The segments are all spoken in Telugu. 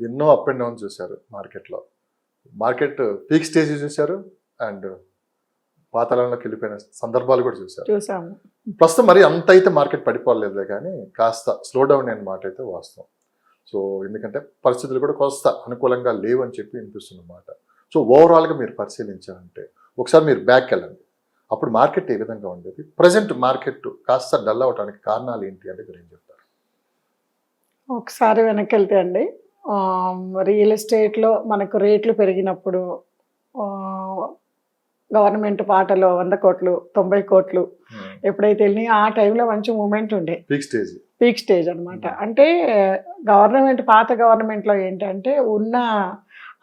ఎన్నో అప్ అండ్ డౌన్ చూశారు మార్కెట్లో. మార్కెట్ పీక్ స్టేజ్ చూశారు అండ్ పాతాళంలోకి వెళ్ళిపోయిన సందర్భాలు కూడా చూసాము. ప్రస్తుతం మరి అంత అయితే మార్కెట్ పడిపోలేదులే, కానీ కాస్త స్లో డౌన్ అయిన మాట అయితే వాస్తవం. సో ఎందుకంటే పరిస్థితులు కూడా కాస్త అనుకూలంగా లేవు అని చెప్పి వినిపిస్తుంది మాట. సో ఓవరాల్గా మీరు పరిశీలించాలంటే ఒకసారి మీరు బ్యాక్ వెళ్ళండి, అప్పుడు మార్కెట్ ఏ విధంగా ఉండేది, ప్రజెంట్ మార్కెట్ కాస్త డల్ అవడానికి కారణాలు ఏంటి అంటే మీరు ఏం చెప్తారు? ఒకసారి వెనక్కి వెళ్తే అండి, రియల్ ఎస్టేట్లో మనకు రేట్లు పెరిగినప్పుడు గవర్నమెంట్ పాటలో 100 కోట్లు 90 కోట్లు ఎప్పుడైతే వెళ్ళినాయి ఆ టైంలో మంచి మూమెంట్ ఉండే, పీక్ స్టేజ్ అనమాట. అంటే పాత గవర్నమెంట్లో ఏంటంటే ఉన్న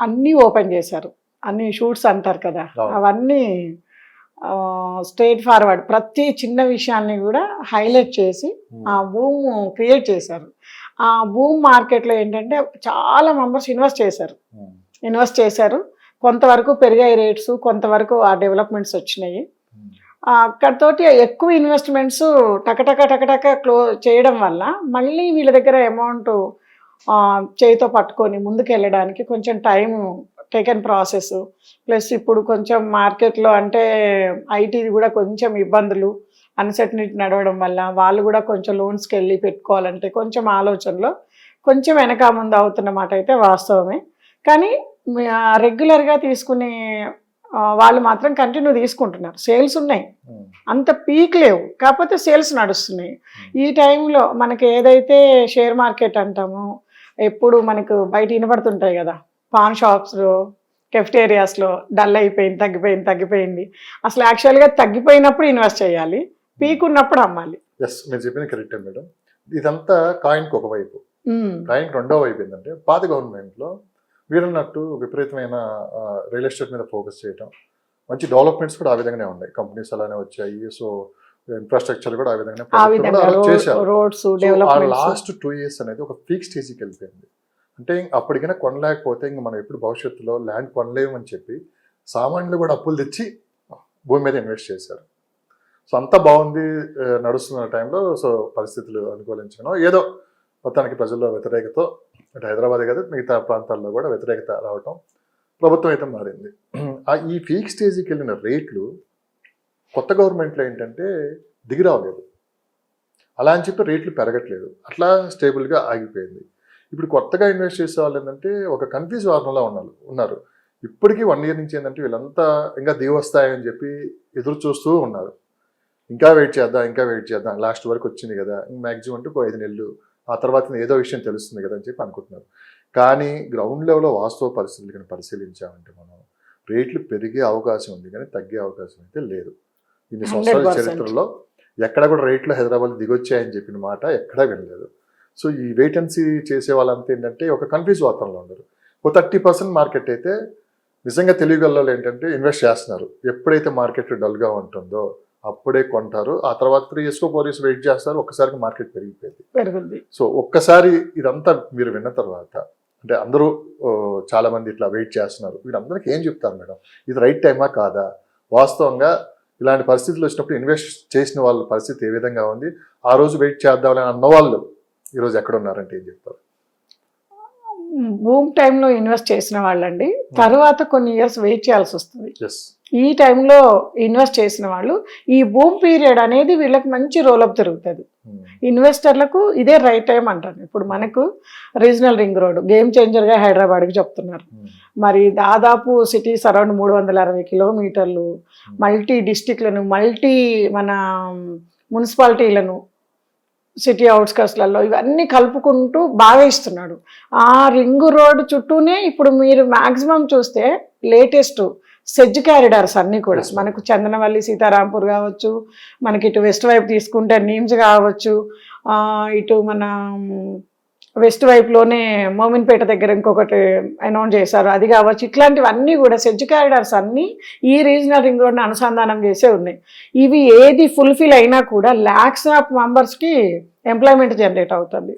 అన్నీ ఓపెన్ చేశారు, అన్ని షూట్స్ అంటారు కదా, అవన్నీ స్ట్రైట్ ఫార్వర్డ్ ప్రతి చిన్న విషయాన్ని కూడా హైలైట్ చేసి ఆ బూమ్ క్రియేట్ చేశారు. ఆ బూమ్ మార్కెట్లో ఏంటంటే చాలా మెంబర్స్ ఇన్వెస్ట్ చేశారు. కొంతవరకు పెరిగాయి రేట్స్, కొంతవరకు ఆ డెవలప్మెంట్స్ వచ్చినాయి. అక్కడితోటి ఎక్కువ ఇన్వెస్ట్మెంట్స్ టకటక చేయడం వల్ల మళ్ళీ వీళ్ళ దగ్గర అమౌంట్ చేయితో పట్టుకొని ముందుకు వెళ్ళడానికి కొంచెం టైం టేకెన్ ప్రాసెస్. ప్లస్ ఇప్పుడు కొంచెం మార్కెట్లో అంటే ఐటీది కూడా కొంచెం ఇబ్బందులు, అన్సర్టనిటీ నడవడం వల్ల వాళ్ళు కూడా కొంచెం లోన్స్కి వెళ్ళి పెట్టుకోవాలంటే కొంచెం ఆలోచనలో కొంచెం వెనక ముందు అవుతున్న మాట అయితే వాస్తవమే. కానీ రెగ్యులర్గా తీసుకునే వాళ్ళు మాత్రం కంటిన్యూ తీసుకుంటున్నారు, సేల్స్ ఉన్నాయి, అంత పీక్ లేవు, కాకపోతే సేల్స్ నడుస్తున్నాయి. ఈ టైంలో మనకి ఏదైతే షేర్ మార్కెట్ అంటామో ఎప్పుడు మనకు బయట వినపడుతుంటాయి కదా, పాన్ షాప్స్లో కెఫ్టేరియాస్లో డల్ అయిపోయింది, తగ్గిపోయింది. అసలు యాక్చువల్గా తగ్గిపోయినప్పుడు ఇన్వెస్ట్ చేయాలి, పీక్ ఉన్నప్పుడు అమ్మాలి. మీరు చెప్పింది కరెక్టే మేడం. ఇదంతా కాయిన్కి ఒకవైపు, కాయిన్కి రెండో వైపు ఏంటంటే పాత గవర్నమెంట్లో వీరన్నట్టు విపరీతమైన రియల్ ఎస్టేట్ మీద ఫోకస్ చేయటం, మంచి డెవలప్మెంట్స్ కూడా ఆ విధంగానే ఉన్నాయి, కంపెనీస్ అలానే వచ్చాయి. సో ఇన్ఫ్రాస్ట్రక్చర్ కూడా ఆ విధంగానే చేశారు. లాస్ట్ 2 years అనేది ఒక పీక్ స్టేజ్కి వెళ్ళిపోయింది. అంటే అప్పటికైనా కొనలేకపోతే ఇంక మనం ఎప్పుడు భవిష్యత్తులో ల్యాండ్ కొనలేమని చెప్పి సామాన్యులు కూడా అప్పులు తెచ్చి భూమి మీద ఇన్వెస్ట్ చేశారు. సో అంతా బాగుంది నడుస్తున్న టైంలో సో పరిస్థితులు అనుకూలించడం, ఏదో మొత్తానికి ప్రజల్లో వ్యతిరేకత, అంటే హైదరాబాద్ కదా మిగతా ప్రాంతాల్లో కూడా వ్యతిరేకత రావటం, ప్రభుత్వం అయితే మారింది. ఈ పీక్ స్టేజ్కి వెళ్ళిన రేట్లు కొత్త గవర్నమెంట్లో ఏంటంటే దిగి రావలేదు, అలా అని చెప్పి రేట్లు పెరగట్లేదు, అట్లా స్టేబుల్గా ఆగిపోయింది. ఇప్పుడు కొత్తగా ఇన్వెస్ట్ చేసే వాళ్ళు ఏంటంటే ఒక కన్ఫ్యూజ్ వారంలో ఉన్నారు. ఇప్పటికీ 1 year నుంచి ఏంటంటే వీళ్ళంతా ఇంకా దిగి వస్తాయని చెప్పి ఎదురు చూస్తూ ఉన్నారు. ఇంకా వెయిట్ చేద్దాం, లాస్ట్ వరకు వచ్చింది కదా, మ్యాక్సిమం అంటే 5 నెలలు, ఆ తర్వాత ఏదో విషయం తెలుస్తుంది కదా అని చెప్పి అనుకుంటున్నారు. కానీ గ్రౌండ్ లెవెల్లో వాస్తవ పరిస్థితులు కానీ పరిశీలించామంటే మనం రేట్లు పెరిగే అవకాశం ఉంది కానీ తగ్గే అవకాశం అయితే లేదు. ఇన్ని సంవత్సరాల చరిత్రలో ఎక్కడ కూడా రేట్లు హైదరాబాద్ దిగొచ్చాయని చెప్పిన మాట ఎక్కడా వినలేదు. సో ఈ వెయిట్ అండ్ సీ చేసే వాళ్ళంతా ఏంటంటే ఒక కన్ఫ్యూజ్ వాతావరణంలో ఉండరు. ఒక 30% మార్కెట్ అయితే నిజంగా తెలియగలలో ఏంటంటే ఇన్వెస్ట్ చేస్తున్నారు. ఎప్పుడైతే మార్కెట్ డల్గా ఉంటుందో అప్పుడే కొంటారు, ఆ తర్వాత 3 years 4 years వెయిట్ చేస్తారు, ఒక్కసారికి మార్కెట్ పెరిగిపోయింది. సో ఒక్కసారి ఇదంతా మీరు విన్న తర్వాత అంటే అందరూ చాలా మంది ఇట్లా వెయిట్ చేస్తున్నారు, వీళ్ళందరికీ ఏం చెప్తారు మేడం, ఇది రైట్ టైమా కాదా, వాస్తవంగా ఇలాంటి పరిస్థితులు వచ్చినప్పుడు ఇన్వెస్ట్ చేసిన వాళ్ళ పరిస్థితి ఏ విధంగా ఉంది, ఆ రోజు వెయిట్ చేద్దామని అన్నవాళ్ళు ఈరోజు ఎక్కడ ఉన్నారంటే ఏం చెప్తారు? బూమ్ టైంలో ఇన్వెస్ట్ చేసిన వాళ్ళండి తర్వాత కొన్ని ఇయర్స్ వెయిట్ చేయాల్సి వస్తుంది. ఈ టైంలో ఇన్వెస్ట్ చేసిన వాళ్ళు ఈ బూమ్ పీరియడ్ అనేది వీళ్ళకి మంచి రోలప్ జరుగుతుంది. ఇన్వెస్టర్లకు ఇదే రైట్ టైం అంటారు. ఇప్పుడు మనకు రీజనల్ రింగ్ రోడ్ గేమ్ చేంజర్గా హైదరాబాద్కి చెప్తున్నారు. మరి దాదాపు సిటీస్ అరౌండ్ 360 కిలోమీటర్లు, మల్టీ డిస్టిక్లను, మన మున్సిపాలిటీలను, సిటీ అవుట్స్కట్స్లలో ఇవన్నీ కలుపుకుంటూ బాగా ఇస్తున్నాడు. ఆ రింగ్ రోడ్ చుట్టూనే ఇప్పుడు మీరు మ్యాక్సిమం చూస్తే లేటెస్ట్ సెడ్జ్ క్యారిడార్స్ అన్నీ కూడా మనకు చందనవల్లి, సీతారాంపూర్ కావచ్చు, మనకి ఇటు వెస్ట్ వైపు తీసుకుంటే నీమ్స్ కావచ్చు, ఇటు మన వెస్ట్ వైపులోనే మోమిన్పేట దగ్గర ఇంకొకటి అనౌన్స్ చేశారు, అది కావచ్చు. ఇట్లాంటివన్నీ కూడా సెడ్జ్ క్యారిడార్స్ అన్నీ ఈ రీజనల్ రింగ్ రోడ్ని అనుసంధానం చేసే ఉన్నాయి. ఇవి ఏది ఫుల్ఫిల్ అయినా కూడా lakhs of members కి ఎంప్లాయ్మెంట్ జనరేట్ అవుతుంది.